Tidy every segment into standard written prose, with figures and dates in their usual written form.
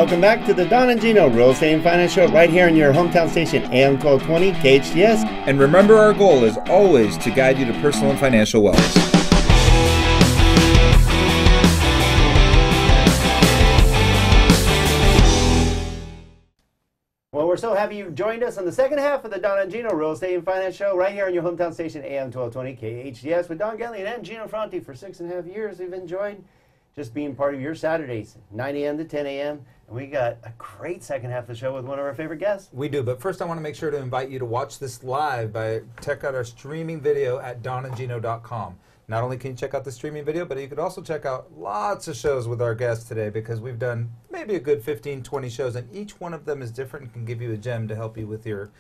welcome back to the Don and Gino Real Estate and Finance Show right here on your hometown station, AM 1220 KHTS. And remember, our goal is always to guide you to personal and financial wellness. Well, we're so happy you joined us on the second half of the Don and Gino Real Estate and Finance Show right here on your hometown station, AM 1220 KHTS, with Don Gellion and Gino Franti for 6.5 years. We've enjoyed just being part of your Saturdays, 9 a.m. to 10 a.m. And we got a great second half of the show with one of our favorite guests. We do, but first I want to make sure to invite you to watch this live by check out our streaming video at donandgino.com. Not only can you check out the streaming video, but you could also check out lots of shows with our guests today, because we've done maybe a good 15, 20 shows, and each one of them is different and can give you a gem to help you with your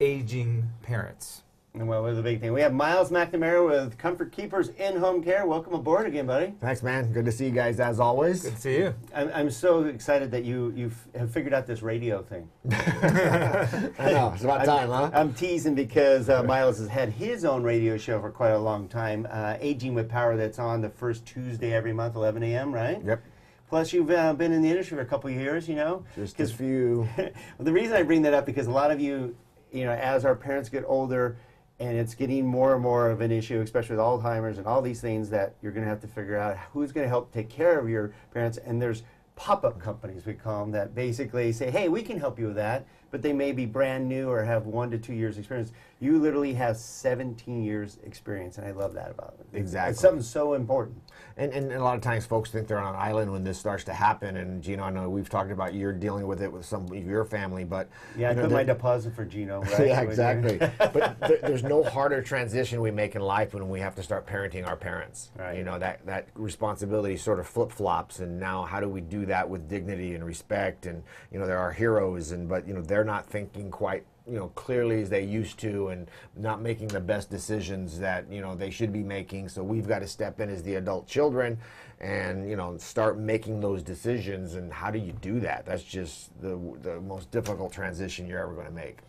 aging parents. And well, we're the big thing. We have Myles McNamara with Comfort Keepers In-Home Care. Welcome aboard again, buddy. Thanks, man. Good to see you guys as always. Good to see you. I'm so excited that you have figured out this radio thing. I know. It's about time, huh? I'm teasing because Myles has had his own radio show for quite a long time, Aging with Power, that's on the first Tuesday every month, 11 a.m., right? Yep. Plus, you've been in the industry for a couple of years, you know? Just a few. Well, the reason I bring that up, because a lot of you, as our parents get older, and it's getting more and more of an issue, especially with Alzheimer's and all these things, that you're going to have to figure out who's going to help take care of your parents. And there's pop-up companies, we call them, that basically say, hey, we can help you with that, but they may be brand new or have 1 to 2 years experience. You literally have 17 years experience, and I love that about it. Exactly. It's something so important. And a lot of times folks think they're on an island when this starts to happen. And Gino, I know we've talked about you're dealing with it with some of your family, but yeah, I put my deposit for Gino, right? Yeah, exactly. But there's no harder transition we make in life when we have to start parenting our parents. Right. That responsibility sort of flip-flops, and now how do we do that with dignity and respect? And they're our heroes, but they're not thinking quite clearly as they used to, and not making the best decisions that they should be making. So we've got to step in as the adult children and start making those decisions. And how do you do that? That's just the most difficult transition you're ever going to make.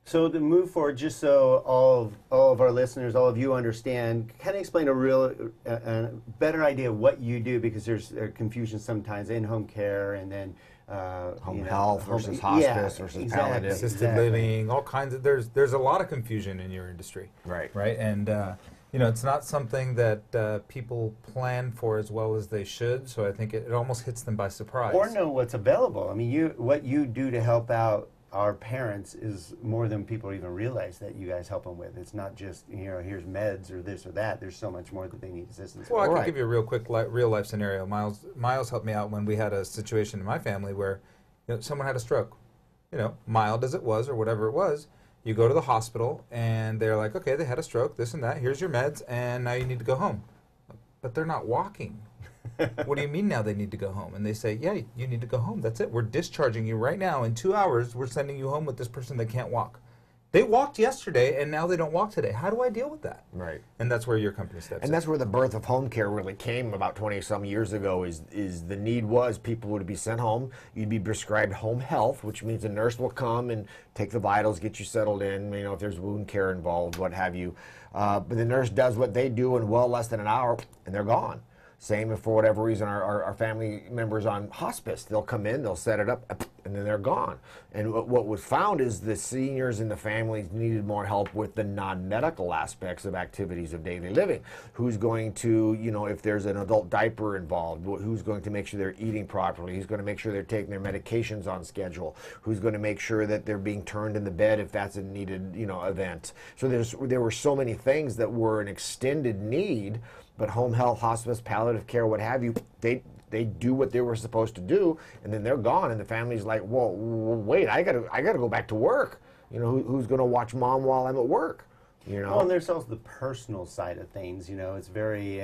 So to move forward, just so all of our listeners, all of you understand, kind of explain a real better idea of what you do, because there's confusion sometimes in home care, and then home health versus hospice versus palliative, assisted living, all kinds of. There's a lot of confusion in your industry. Right. And it's not something that people plan for as well as they should. So I think it almost hits them by surprise. Or know what's available. I mean, what you do to help out our parents is more than people even realize that you guys help them with. It's not just, here's meds or this or that. There's so much more that they need assistance with. Well, I can give you a real quick real life scenario. Myles helped me out when we had a situation in my family where someone had a stroke. Mild as it was or whatever it was. You go to the hospital and they're like, okay, they had a stroke, this and that. Here's your meds, and now you need to go home. But they're not walking. What do you mean now they need to go home? And they say, yeah, you need to go home. That's it. We're discharging you right now. In 2 hours, we're sending you home with this person that can't walk. They walked yesterday, and now they don't walk today. How do I deal with that? Right. And that's where your company steps in. And that's where the birth of home care really came about 20-some years ago, is the need was people would be sent home. You'd be prescribed home health, which means a nurse will come and take the vitals, get you settled in, if there's wound care involved, what have you. But the nurse does what they do in well less than an hour, and they're gone. Same if for whatever reason our family members on hospice, they'll come in, they'll set it up, and then they're gone. And what was found is the seniors and the families needed more help with the non-medical aspects of activities of daily living. Who's going to, if there's an adult diaper involved, who's going to make sure they're eating properly? Who's going to make sure they're taking their medications on schedule? Who's going to make sure that they're being turned in the bed if that's a needed, event? So there were so many things that were an extended need. But home health, hospice, palliative care, what have you, they do what they were supposed to do, and then they're gone, and the family's like, well, wait, I gotta go back to work. Who's gonna watch mom while I'm at work? Well, and there's also the personal side of things. It's very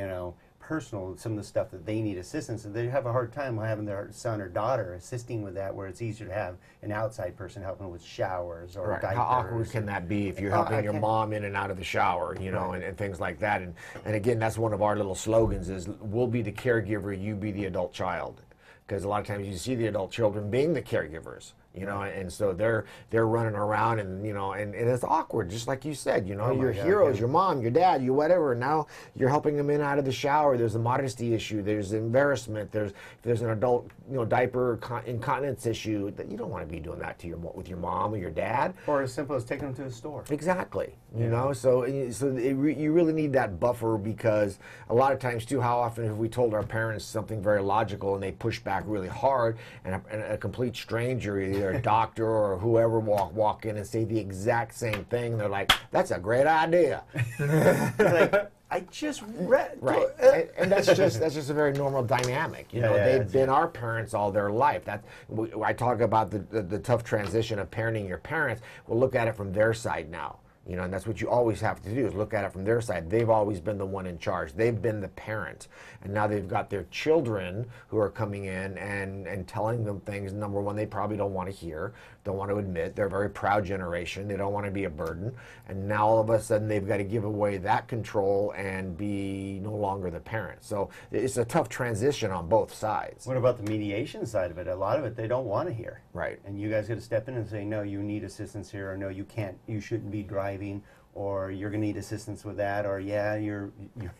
personal, some of the stuff that they need assistance, and they have a hard time having their son or daughter assisting with that, where it's easier to have an outside person helping with showers or right. diapers. How awkward can that be if you're helping your mom in and out of the shower, right. and things like that. And again, that's one of our little slogans is, we'll be the caregiver, you be the adult child. Because a lot of times you see the adult children being the caregivers. You know, and so they're running around, and you know, and it's awkward, just like you said. You know, your heroes, your mom, your dad, you whatever. Now you're helping them in out of the shower. There's a modesty issue. There's embarrassment. There's an adult, you know, diaper incontinence issue. That you don't want to be doing that to with your mom or your dad. Or as simple as taking them to the store. Exactly. You know, so you really need that buffer, because a lot of times too, how often have we told our parents something very logical and they push back really hard, and a complete stranger, either a doctor or whoever, walk in and say the exact same thing. They're like, "That's a great idea." Like, I just read. Right, and that's just a very normal dynamic. You know, they've been our parents all their life. I talk about the tough transition of parenting your parents. We'll look at it from their side now. You know, and that's what you always have to do, is look at it from their side. They've always been the one in charge. They've been the parent. And now they've got their children who are coming in and telling them things, number one, they probably don't want to hear, don't want to admit. They're a very proud generation. They don't want to be a burden. And now all of a sudden they've got to give away that control and be no longer the parent. So it's a tough transition on both sides. What about the mediation side of it? A lot of it they don't want to hear. Right. And you guys got to step in and say, no, you need assistance here, or no, you can't, you shouldn't be driving, or you're going to need assistance with that, or yeah, your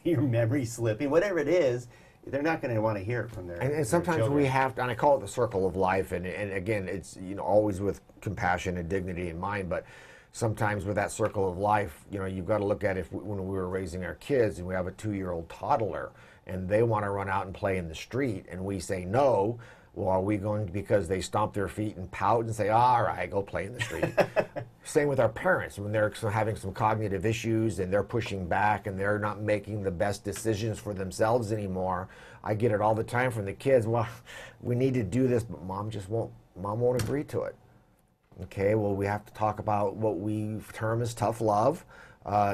memory's slipping, whatever it is. They're not going to want to hear it from their and sometimes children. we have to, and I call it the circle of life, and again, it's, you know, always with compassion and dignity in mind, but sometimes with that circle of life, you know, you've got to look at when we were raising our kids and we have a 2-year-old toddler and they want to run out and play in the street and we say no. Well, are we going to, because they stomp their feet and pout and say, all right, go play in the street? Same with our parents. When they're having some cognitive issues and they're pushing back and they're not making the best decisions for themselves anymore, I get it all the time from the kids. Well, we need to do this, but mom won't agree to it. Okay, well, we have to talk about what we term as tough love.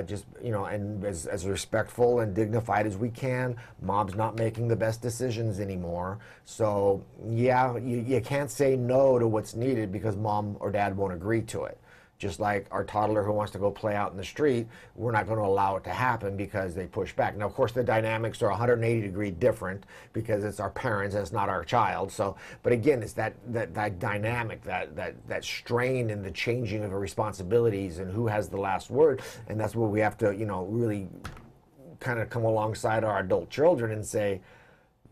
Just, you know, and as respectful and dignified as we can. Mom's not making the best decisions anymore. So, yeah, you can't say no to what's needed because mom or dad won't agree to it. Just like our toddler who wants to go play out in the street, we're not going to allow it to happen because they push back. Now, of course, the dynamics are 180-degree different because it's our parents, it's not our child. So, but again, it's that dynamic, that strain in the changing of the responsibilities and who has the last word. And that's where we have to, you know, really kind of come alongside our adult children and say,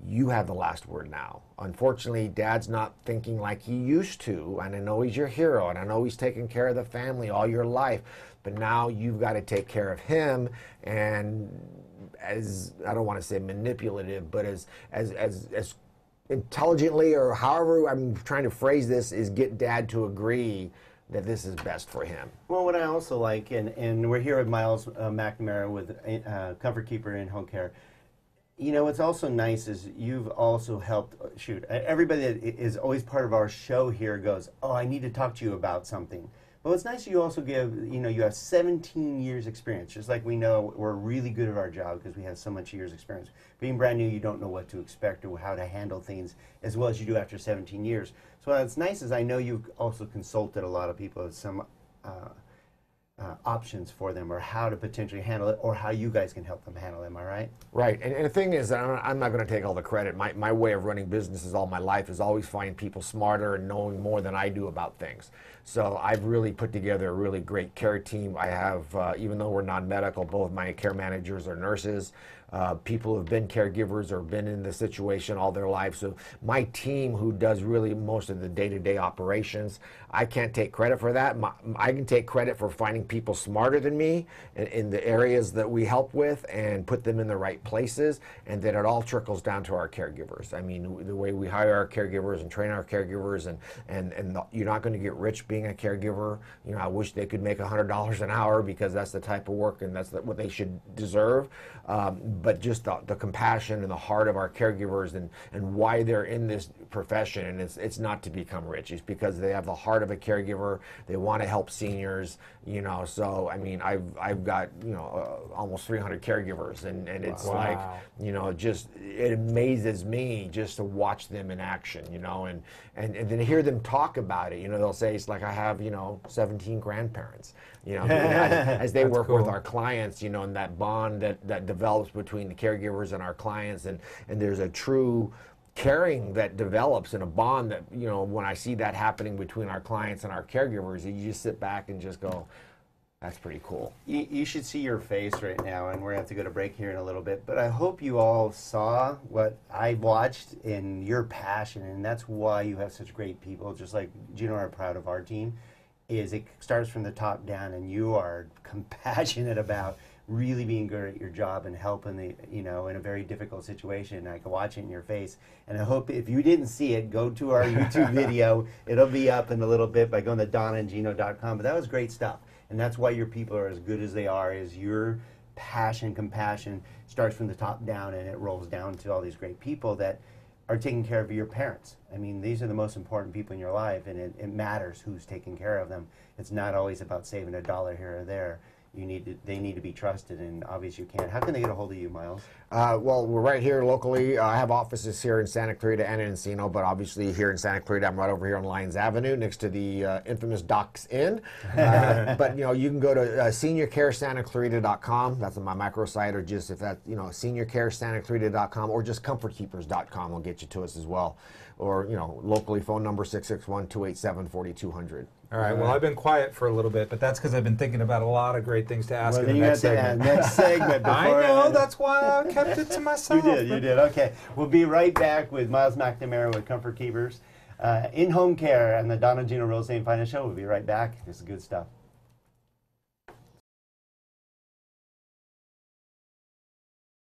you have the last word now. Unfortunately, dad's not thinking like he used to, and I know he's your hero, and I know he's taken care of the family all your life, but now you've got to take care of him, and as, I don't want to say manipulative, but as intelligently, or however I'm trying to phrase this, is get dad to agree that this is best for him. Well, what I also like, and we're here with Myles McNamara with Comfort Keeper in Home Care. You know, what's also nice is you've also helped, everybody that is always part of our show here goes, oh, I need to talk to you about something. But it's nice you also give, you know, you have 17 years experience, just like we know we're really good at our job because we have so much years experience. Being brand new, you don't know what to expect or how to handle things as well as you do after 17 years. So what's nice is I know you've also consulted a lot of people as some options for them, or how to potentially handle it, or how you guys can help them handle it. Am I right? Right, and the thing is, I'm not going to take all the credit. My way of running businesses all my life is always finding people smarter and knowing more than I do about things. So I've really put together a really great care team. I have, even though we're non-medical, both my care managers are nurses. People who've been caregivers or been in the situation all their life. So my team, who does really most of the day-to-day operations, I can't take credit for that. I can take credit for finding people smarter than me in the areas that we help with and put them in the right places, and then it all trickles down to our caregivers. I mean, the way we hire our caregivers and train our caregivers, and you're not going to get rich being a caregiver. You know, I wish they could make $100 an hour because that's the type of work and that's what they should deserve. But just the compassion and the heart of our caregivers and why they're in this profession, and it's not to become rich. It's because they have the heart of a caregiver. They want to help seniors, you know. So I mean, I've got, you know, almost 300 caregivers, and it's like, you know, just it amazes me just to watch them in action, you know, and then hear them talk about it. You know, they'll say it's like I have, you know, 17 grandparents, you know, as they work with our clients, you know, and that bond that develops between the caregivers and our clients, and there's a true caring that develops and a bond that, you know, when I see that happening between our clients and our caregivers, you just sit back and just go, that's pretty cool. You should see your face right now, and we're going to have to go to break here in a little bit, but I hope you all saw what I watched in your passion, and that's why you have such great people, just like Gino and I are proud of our team, is it starts from the top down, and you are compassionate about really being good at your job and helping the, you know, in a very difficult situation. I can watch it in your face, and I hope if you didn't see it, go to our YouTube video. It'll be up in a little bit by going to donnaandgino.com, but that was great stuff. And that's why your people are as good as they are, is your passion, compassion starts from the top down, and it rolls down to all these great people that are taking care of your parents. I mean, these are the most important people in your life, and it matters who's taking care of them. It's not always about saving a dollar here or there. They need to be trusted, and obviously you can. How can they get a hold of you, Myles? Well, we're right here locally. I have offices here in Santa Clarita and in Encino, but obviously here in Santa Clarita, I'm right over here on Lyons Avenue next to the infamous Doc's Inn. But, you know, you can go to seniorcaresantaclarita.com. That's my microsite, or just if that, you know, seniorcaresantaclarita.com, or just comfortkeepers.com will get you to us as well. Or, you know, locally, phone number 661-287-4200. All right. Well, I've been quiet for a little bit, but that's because I've been thinking about a lot of great things to ask Well, in the then you next have to segment. add next segment. I before know. That's why I kept it to myself. You did. Okay. We'll be right back with Myles McNamara with Comfort Keepers. In home care and the Donna Gino Real Estate and Finance Show. We'll be right back. This is good stuff.